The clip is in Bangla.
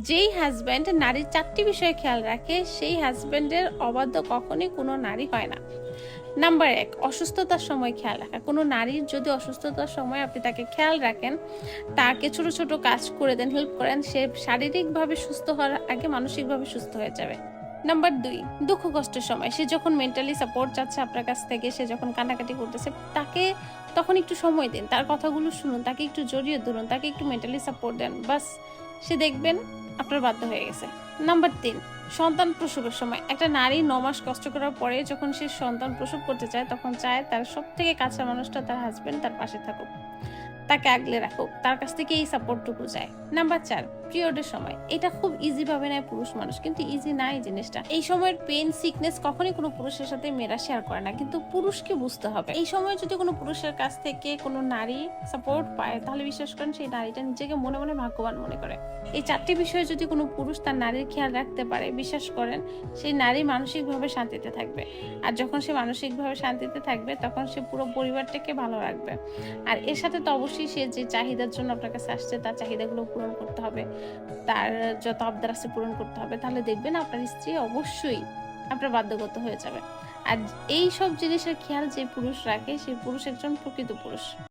যেই হাজব্যান্ড নারীর 4টি বিষয়ে খেয়াল রাখে সেই হাজব্যান্ডের অবাধ্য কখনোই কোনো নারী হয় না। নাম্বার 1, অসুস্থতার সময় খেয়াল রাখা। কোনো নারীর যদি অসুস্থতার সময় আপনি তাকে খেয়াল রাখেন, তাকে ছোট ছোট কাজ করে দেন, হেল্প করেন, সে শারীরিকভাবে সুস্থ হওয়ার আগে মানসিকভাবে সুস্থ হয়ে যাবে। নাম্বার 2, দুঃখ কষ্টের সময় সে যখন মেন্টালি সাপোর্ট চাচ্ছে আপনার কাছ থেকে, সে যখন কান্নাকাটি করতেছে, তাকে তখন একটু সময় দিন, তার কথাগুলো শুনুন, তাকে একটু জড়িয়ে ধরুন, তাকে একটু মেন্টালি সাপোর্ট দেন, বাস সে দেখবেন আপনার বাধ্য হয়ে গেছে। নাম্বার 3, সন্তান প্রসবের সময় একটা নারী 9 মাস কষ্ট করার পরে যখন সে সন্তান প্রসব করতে চায়, তখন চায় তার সবথেকে কাছের মানুষটা, তার হাজবেন্ড, তার পাশে থাকুক, তাকে আগলে রাখুক, তার কাছ থেকে এই সাপোর্টটুকু চায়। নাম্বার 4, পিরিয়ডের সময়। এটা খুব ইজি ভাবে নেয় পুরুষ মানুষ, কিন্তু ইজি না এই জিনিসটা। এই সময়ের পেন, সিকনেস কখনোই কোনো পুরুষের সাথে মেয়েরা শেয়ার করে না, কিন্তু পুরুষকে বুঝতে হবে। এই সময় যদি কোনো পুরুষের কাছ থেকে কোনো নারী সাপোর্ট পায়, তাহলে বিশ্বাস করেন সেই নারীটা নিজেকে মনে মনে ভাগ্যবান মনে করে। এই 4টি বিষয়ে যদি কোনো পুরুষ তার নারীর খেয়াল রাখতে পারে, বিশ্বাস করেন সেই নারী মানসিকভাবে শান্তিতে থাকবে। আর যখন সে মানসিকভাবে শান্তিতে থাকবে, তখন সে পুরো পরিবারটাকে ভালো রাখবে। আর এর সাথে তো অবশ্যই সে যে চাহিদার জন্য আপনার কাছে আসছে, তার চাহিদাগুলো পূরণ করতে হবে, তার যত আবদার আছে পূরণ করতে হবে। তাহলে দেখবেন আপনার স্ত্রী অবশ্যই আপনার বাধ্যগত হয়ে যাবে। আর এই সব জিনিসের খেয়াল যে পুরুষ রাখে, সেই পুরুষ একজন প্রকৃত পুরুষ।